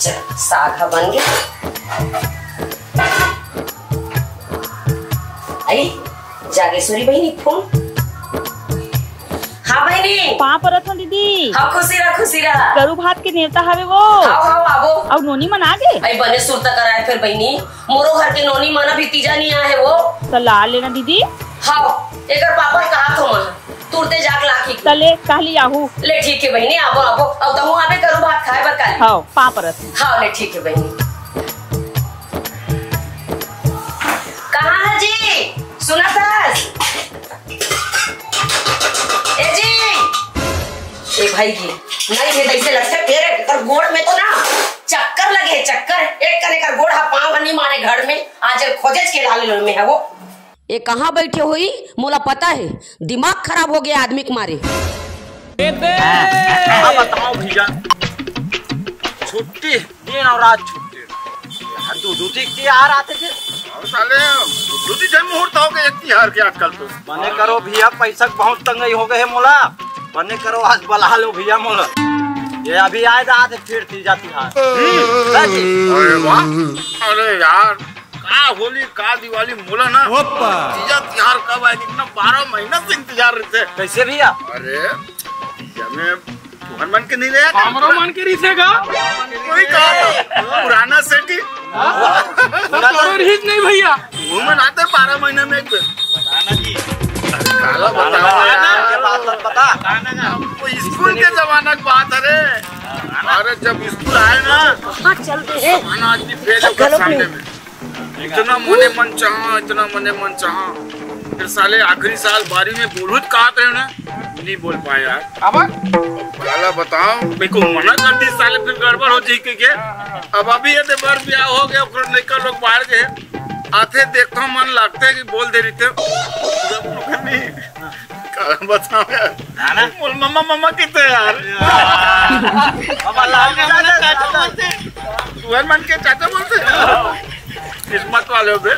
चल साग बन गया। आई जागेश्वरी बहनी फोन। हाँ बहनी कहाँ पर रखो दीदी? हाँ खुशी रहा। गरु भात के नेवता हवे वो। हाँ आबो। और नोनी मन आगे? आई बने सुरता कराए फिर बहनी मोरो घर के नोनी मना भीतीजा नहीं आए वो। तो ला लेना दीदी। हाँ एकर पापा कहा तो मन तुरते जाक लाखी तले कहली आहू। ले ठीक है बहनी आबो अब तहु आबे करू भात खाए बर काली। हाँ कहाँ पर रखो। हाँ ले ठीक है बहनी। कहाँ है जी? सुना सास? ए जी ए भाई जी नहीं है ऐसे लगता है फिर कर गोड़ में तो ना चक्कर लगे चक्कर। एक कने का गोड़ हा पांव नहीं मारे घर में आज खोजेज के लाले में है वो। ये कहाँ बैठे हुई मोला पता है दिमाग खराब हो गया आदमी के मारे। बताओ भैया छुट्टी दिन और रात छुट्टी दूधी त्योहार आते थे साले दूधी जन मुहूर्त हो गए त्योहार के आजकल तो बने करो भैया पैसा बहुत तंगई हो गए है मोला। बने करो आज बला लो भैया मोला। ये अभी आए था आते फिर तीजा त्योहार। अरे वाह अरे यार का होली का दिवाली मोला ना तीजा त्योहार कब आए इतना 12 महीना से इंतजार रहते। कैसे भैया? अरे तीजा में तुहर मन के नहीं रहे हमरो मन के रिसेगा कोई कहा पुराना सेठी नहीं भैया घूमन आते 12 महीने में एक बार। बताना जी काला बताओ यार पता वो स्कूल के जमाना की बात है। अरे जब स्कूल आए ना हाँ चलते हैं आदमी फेल होकर सामने में इतना मने मन चाहा फिर साले आखिरी साल 12वीं में बोलूत कहा थे ना नहीं बोल पाए यार। अब काला बताओ मेरे को मना कर दी साले फिर गड़बड़ हो जाए के अब अभी ये बार ब्याह हो गया फिर निकल लोग बाहर गए आते देखता मन लगता है कि बोल दे रही थे बताओ यार बोल मम्मा कितने यार तुम्हारे मन के चाचा बोलते किस्मत वाले बे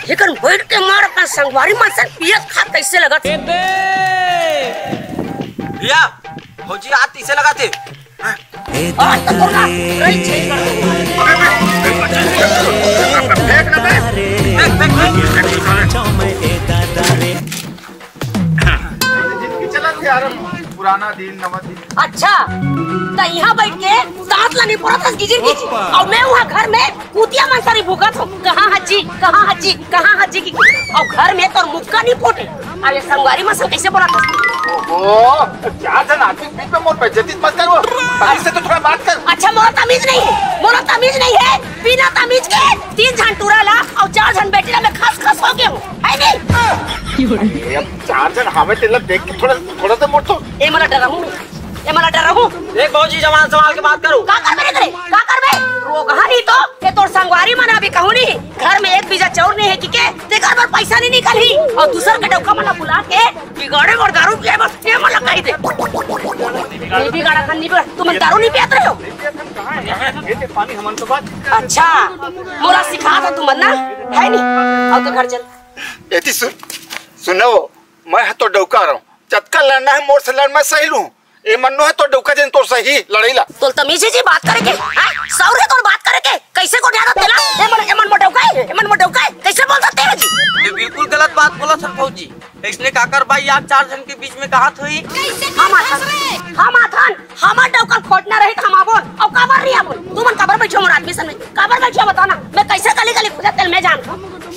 लेकिन बैठ के मार का संगवारी में से पियत खा कैसे लगा थे भैया फौजी आती से लगाते आज तक होगा रही छे पुराना दिन नवा दिन। अच्छा तो यहाँ बैठ के दांत लानी पड़ा था गिजिर और मैं वहाँ घर में कुतिया मंसारी भूखा था कहाँ हज्जी की और घर में तो मुक्का नहीं फूटे। अरे संगवारी में कैसे बोला था? ओ क्या जन आदमी बीच में मोर बेइज्जती मत करो ऐसे तो थोड़ा बात कर। अच्छा मोरा तमीज नहीं है बिना तमीज के 3 जन टूरा ला और 4 जन बेटी ला मैं खस हो गया हूँ है नहीं? अब 4 जन हमें तिलक देख के थोड़ा सा मोड़ तो ए मला डरा हूँ एक फौजी जवान संभाल के बात करो। का कर बे रोगहा नहीं तो ये तोर संगवारी मना भी कहूँ नहीं घर में एक बीजा चौर नहीं है कि के ते घर पर पैसा नहीं निकली और दूसर के डौका मला बुला के बिगाड़े और दारू पिए बस ये मला कही दे ये बिगाड़ा खन्नी पर तुम दारू नहीं पियात रहे हो? पानी हमन तो बात अच्छा मोला सिखा था तुम ना है नहीं और तो घर चल एती सुनो मैं तो डौका रहा हूँ चटका लड़ना है मोर से लड़ मैं सही लूँ ए मन्नो है तो डौका जन तो सही लड़ाईला तो तमीज जी बात करे के सौरे तो बात करे के कैसे को ध्यान देला ए मन मोटौका है कैसे बोल सकते हो जी? ये बिल्कुल गलत बात बोला सर फौजी। इसने काकर भाई आप 4 जन के बीच में कहा थी हम हमार डौका खोटना रहे हम आबो और काबर नहीं आबो तुमन काबर बैठो मोर आदमी सन में काबर बैठो बताना मैं कैसे गली पूछा तेल में जान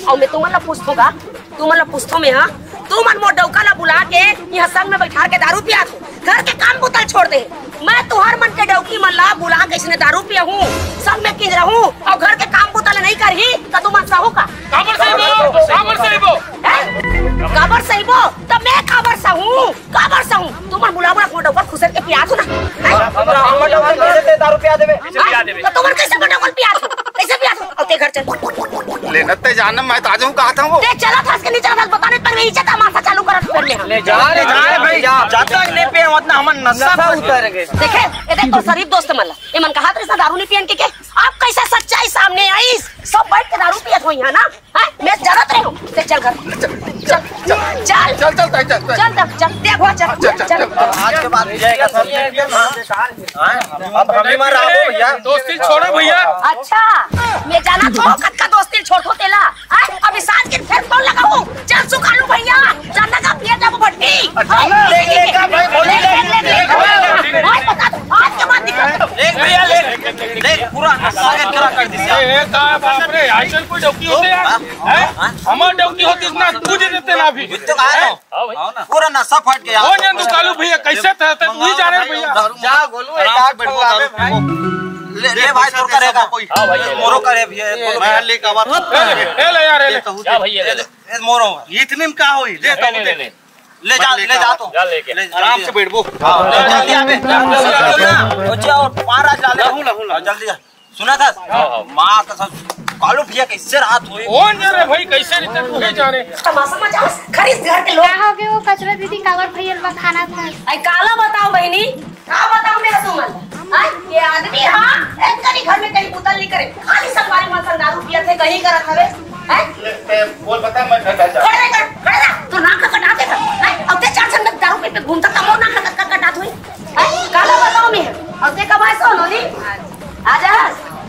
और मैं तुमन ला पूछतो में हां तुमन मोर डौका ला बुला के यहाँ संग में बैठा के दारू पिया घर के काम बोतल छोड़ दे मैं तुहार मन के डौकी मन ला बुला के इसने दारू पिया हूँ संग में किज रहूँ और घर के काम बोतल नहीं करही तो तुमन सहू का काबर सहीबो तो मैं काबर सहू तुमन बुला मोर डौका खुसर के पिया दो ना दारू पिया देवे तो तुमन कैसे मोर डौका पिया दो और ते घर चल लेना ते जानम मैं तो आज हूँ कहा था वो देख चला था इसके नीचे बताने पर इज्जत तमाशा चालू कर घर में हम। ले जा रे भाई जब तक नहीं पिए उतना हमन नशा उतर गए। देखे ये देख तो शरीफ दोस्त मला ये मन कहा था दारू नहीं पियन के आप कैसा सच्चाई सामने आई सब बैठ के दारू पियत हो यहाँ ना हैं मैं जरूरत रही हूँ चल घर चल देखो चल आज के बाद जाएगा सब अब हमें मार रहा हो भैया दोस्ती छोड़ो भैया। अच्छा मैं जाना तो कद का दोस्ती छोड़ तेला अभी साथ के फिर फोन लगाऊं चल सुखा लूं भैया जानना का पिया जाबो भट्टी लेगा भाई बोली भाई बता दो आज के बाद दिक्कत ले भैया ले पूरा नशा करा कर दी ए का बाप रे आजकल कोई डौकी होते यार हैं हमार डौकी होती इतना तू जे देते ना अभी तो आओ ना पूरा नशा फट गया ओ नंदू कालू भैया कैसे थे तू ही जा रहे भैया जा गोलू एक आग बैठो ले भाई तोर करेगा कोई हां भाई मोरो करे भैया मैं लेके आवा ए ले यार ले जा भैया ले मोरो इतने में का होई ले जा तो आराम से बैठबो जल्दी आवे बच्चा और पार आ जा ले जल्दी जा सुना था मां का कालू भैया कैसे रात हुई कौन जा रे भाई कैसे रीते तू ही जा रे तमाशा मचाओ खरीद घर के लोग क्या हो गया वो कचरा दीदी कावर भैया बा खाना था आई काला बताओ बहनी का बताओ मेरा सुमन ये आदमी हां एक कहीं घर में कहीं पुतल नहीं करे खाली सरकारी मसन दारू पिया थे कहीं करत हवे हैं बोल बता मैं खड़े रह तो नाक कटा दे अब ते चार संग दारू पी पे घूमता कमो नाक कटा हुई काला बताओ मैं अब ते कब ऐसा होली आजा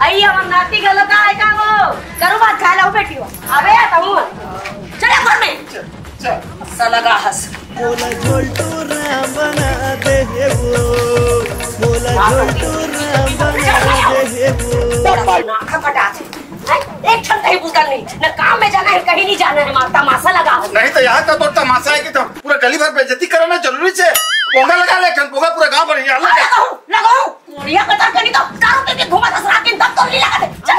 आई हम नाती गलत है का वो करो बात खा लो बेटी हो अबे तुम चले घर में सलगा हंस मोला झोलटूरा बना दे वो मोला झोलटूरा बना दे वो नाक कटा दे एक क्षण कहीं बुझल नहीं न काम में जाना है कहीं नहीं जाना है माता मासा लगा नहीं तो यहाँ का तो तमाशा है कि तो पूरा गली भर बेइज्जती कराना जरूरी है पोंगा लगा ले पोंगा पूरा गांव भर यहाँ लगाओ कोरिया कतर के नहीं तो दारू पी के घुमा दस रात दिन तब तो नहीं लगा दे चल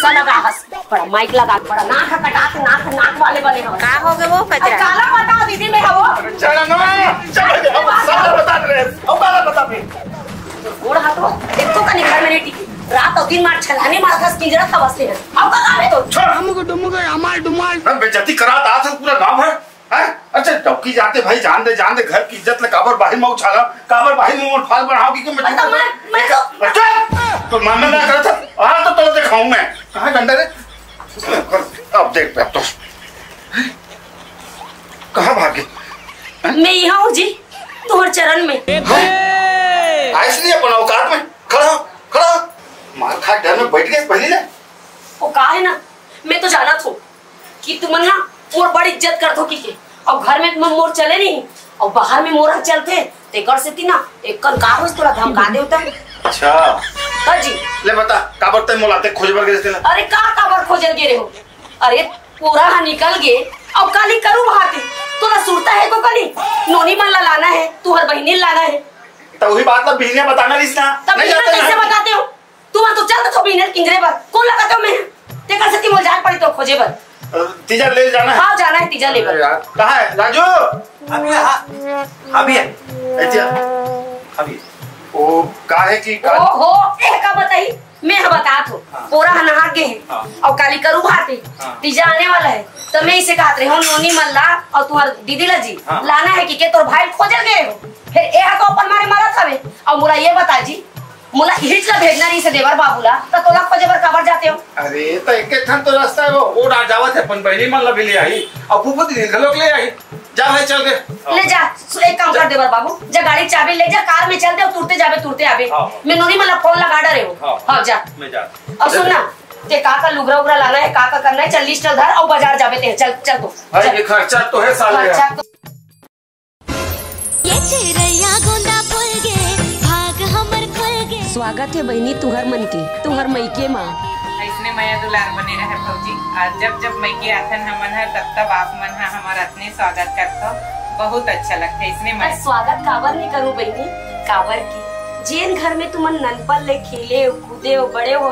सलगा हंस बड़ा माइक लगा बड़ा नाक कटा के नाक वाले बने हो का हो गए वो कचरा काला बताओ दीदी में है वो चलो ना चलो सारा बता रहे अब बाला बता फिर गोड़ हाथों देखो का निखर मेरे टिकी रात और दिन मार छलाने मार खस किंजरा था बसते हैं अब का काम है तो हमको डुमुगा अमाल डुमाल हम बेइज्जती कराता था पूरा गांव भर हैं अच्छा डौकी जाते भाई जान दे घर की इज्जत ले काबर बाहिर में उछाला काबर बाहिर में फाल बढ़ाओगी कि मैं तो मानना ना करा था आ तो दिखाऊं मैं कहां गंडा रे अब देख पे तो कहां भागे मैं यहाँ हूँ जी तुम्हारे चरण में ऐसे नहीं अपन औकात में खड़ा मार खा डर में बैठ गए पहले ना वो कहा है ना मैं तो जाना था कि तुम ना मोर बड़ी इज्जत कर दो की और घर में मोर चले नहीं और बाहर में मोर चलते तेकर से थी ना एक कर का हो थोड़ा धमका दे होता अच्छा कर जी ले बता काबर ते मोलाते खोज बर गए थे अरे का खोजल गिरे हो अरे पूरा निकल गए अब काली करूँ भाती तो ना सुरता है को कली नोनी मन लाना है तू हर बहनी लाना है तो वही बात ना बीने बताना रिस ना तब बीने कैसे बताते हो तुम तो चल तो बीने किंजरे पर कौन लगाते हो मैं तेकर से ती मोल जान पड़ी तो खोजे पर तीजा ले जाना है हाँ जाना है तीजा लेकर कहाँ है राजू अभी है अभी ओ काहे की हो का बताई मैं बता तो पूरा नहा के है और काली करू भाती तीजा आने वाला है तो मैं इसे कहते हो नोनी मल्ला और तुम्हार दीदी ला जी लाना है कि के तोर भाई खोजल गए हो फिर ए तो अपन मारे मारा था और मुरा ये बता जी मुला हिच ला भेजना नहीं से देवर बाबूला तो तोला खोजे पर कबर जाते हो अरे तो एक एक ठन तो रास्ता है वो आ जावत है अपन बहनी मन ला भी ले आई और फूफू दी घलोक ले आई जा भाई चल के ले जा एक काम कर देवर बाबू जा गाड़ी चाबी ले जा कार में चल दे और तुरते आवे मैं नोनी मला फोन लगा डरे हो हां जा मैं जा और सुनना ते का लुगरा उगरा लाना है का करना है चल लिस्ट धर और बाजार जावे ते चल तो भाई ये खर्चा तो है साले ये चिड़ैया गोंदा फूल गे भाग हमर खुल गे स्वागत है बहनी तुहर मन के तुहर मईके माँ इसने मैया दुलार बने रहे भौजी और जब मईके आथन हमन है तब आप मन है हमारा इतने स्वागत करते बहुत अच्छा लगता है इसने मैं स्वागत काबर नहीं करूँ बहनी काबर की जेन घर में तुमन ननपल ले खेले कूदे हो बड़े हो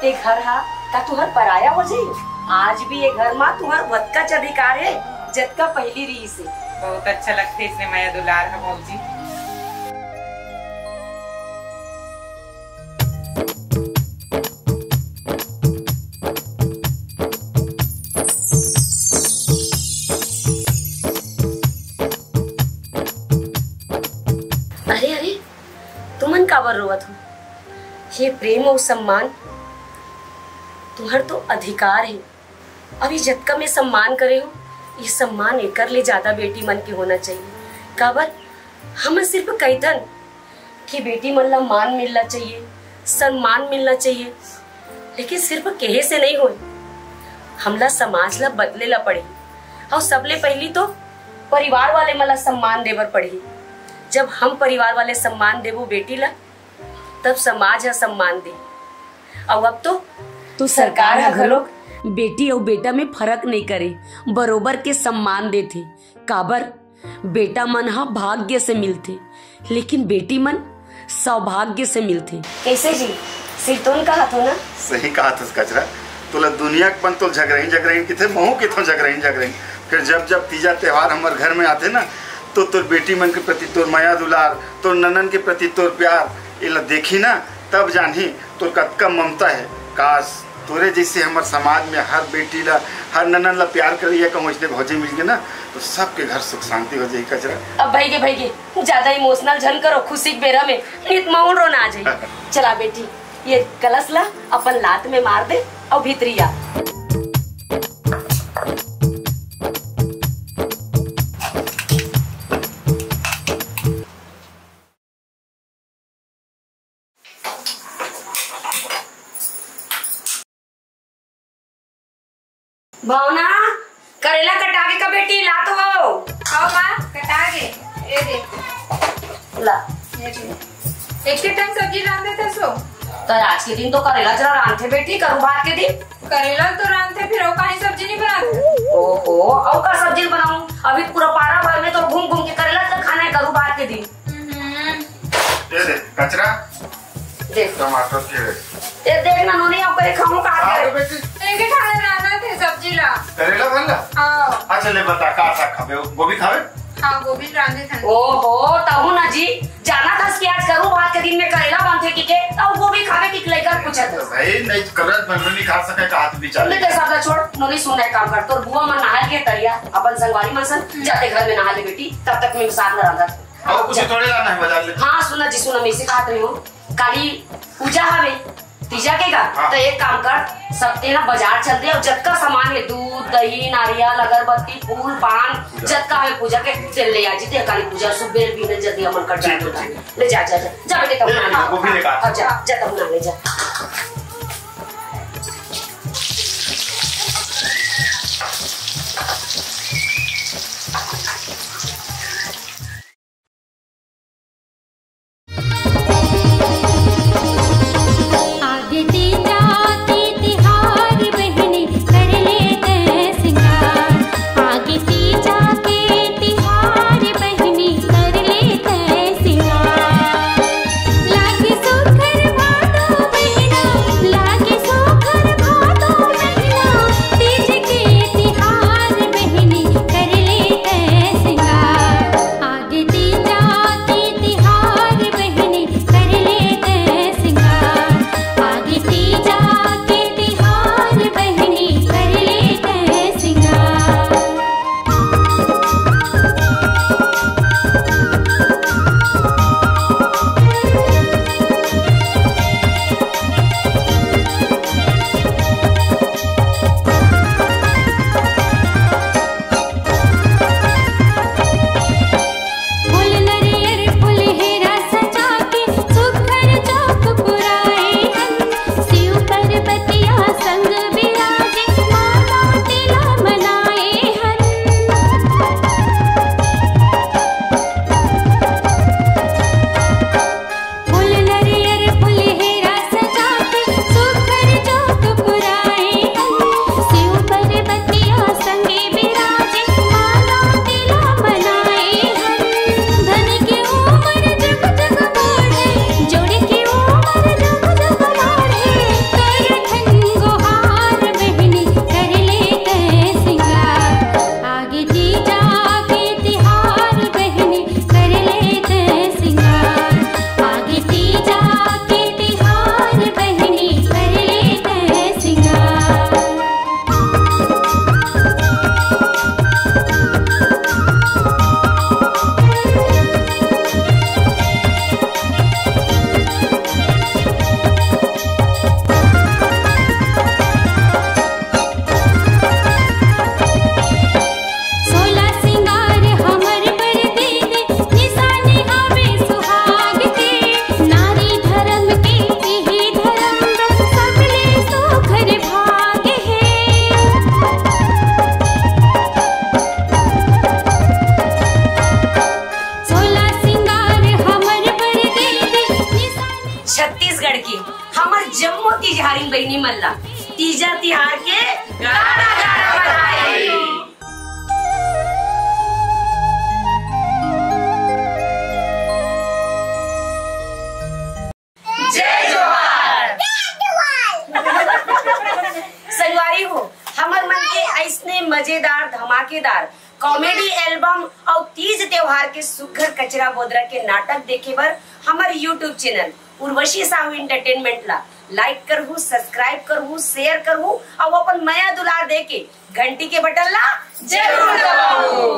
ते घर हा का तुहर पराया हो जाये आज भी ये घर माँ तुहर वत्का अधिकार है जत का पहली री से बहुत अच्छा लगता है इसने मैया दुलार है भौजी काबर रोवत हूँ। ये प्रेम और सम्मान तुम्हार तो अधिकार है। अभी जतका में सम्मान करे हो, ये सम्मान एकर ले ज्यादा बेटी मन के होना चाहिए। काबर हम सिर्फ कहतन कि बेटी मन ला मान मिलना चाहिए, सम्मान मिलना चाहिए, लेकिन सिर्फ कहे से नहीं हो। हमला समाज ला बदले ला पड़ी और सबले पहली तो परिवार वाले मला सम्मान देवर पड़ी। जब हम परिवार वाले सम्मान देवो बेटी ला, तब समाज है सम्मान दे। और अब तो सरकार है घलोक बेटी और बेटा में फर्क नहीं करे, बरोबर के सम्मान देते। काबर बेटा मन हा भाग्य से मिलते, लेकिन बेटी मन सौभाग्य से मिलते। कैसे जी सिरतोन कहा तो ना? सही कहा था कचरा। तोला दुनिया के पन तो झगरही किथे महू किथों झगरही। फिर जब तीजा त्योहार हमारे घर में आते ना, तो तोर बेटी मन के प्रति तोर माया दुलार, तोर ननन के प्रति तोर प्यार इला देखी ना, तब जानी तोर कतका ममता है। काश तोरे जैसे हमारे समाज में हर बेटी ला, हर ननन ला प्यार करिए कहूँ इसने भौजी मिल गए ना, तो सबके घर सुख शांति हो जाए। कचरा अब भाई ज्यादा इमोशनल झन करो, खुशी के बेरा में नित माउन रोना आ जाए। चला बेटी ये कलश ला अपन लात में मार दे और भीतरिया। भावना करेला कटागे का बेटी ला तो हो। आओ माँ कटागे ये दे ला। एक के टाइम सब्जी रांधे थे सो तो आज के दिन तो करेला जरा रांधे बेटी, करू बात के दिन करेला तो रांधे, फिर और कहीं सब्जी नहीं बनाते। ओहो और का सब्जी बनाऊं? अभी पूरा पारा भर में तो घूम के करेला तो खाना है, करू बात के दिन। दे कचरा देख टमाटर के ये देखना नोनी आप करे खाऊं का बेटी एक खाने रांधे थे सब्जी ला करेला भरला। हाँ अच्छा ले बता का खाबे, गोभी खावे? हाँ गोभी रांधे थे। ओहो तबू ना जी जाना था कि आज करू बात के दिन में करेला बांधे के और वो भी खावे की लेकर पूछा था भाई। नहीं करत बनने नहीं खा सके का हाथ बिचारे। ले कैसा था छोड़, नोनी सुन एक काम कर, तो बुआ मन नहा के तरिया अपन संगवारी मन सन जाते घर में नहा ले बेटी, तब तक मैं साथ में रंगा। अब कुछ थोड़े लाना है बाजार ले। हाँ सुना जी सुना, मैं इसे कहत रही हूँ काली पूजा हवे तीजा के का। हाँ। तो एक काम कर, सबते ना बाजार चलते और जतका सामान है दूध दही नारियल अगरबत्ती फूल पान जतका है पूजा के तेल ले आ जीते काली पूजा सुबह भी न जल्दी अमन कर जाए। ले जा जा जा बेटे तब ना वो भी लेकर जा जा तब ना ले जा। लागे सुखर भादो बहिना तिहारी बहनी मल्ला तीजा तिहार के गाना गाना बधाई। जय जोहार। संगवारी हो हमर मन के ऐसने मजेदार धमाकेदार कॉमेडी एल्बम और तीज त्योहार के सुघर कचरा बोदरा के नाटक देखे बर हमारे YouTube channel Urvashi Sahu entertainment ला लाइक करहू, सब्सक्राइब करहू, शेयर करहू और अपन माया दुलार दे के घंटी के बटन ला जरूर दबाओ।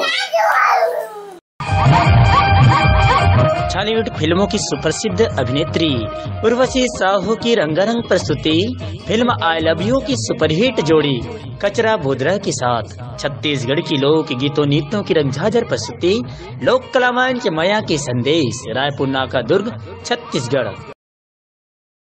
बॉलीवुड फिल्मों की सुप्रसिद्ध अभिनेत्री उर्वशी साहू की रंगारंग प्रस्तुति फिल्म आई लव यू की सुपरहिट जोड़ी कचरा बोदरा के साथ छत्तीसगढ़ की लोक गीतों नृत्यों की रंगझाझर प्रस्तुति लोक कला मंच माया के संदेश, रायपुर नाका दुर्ग, छत्तीसगढ़।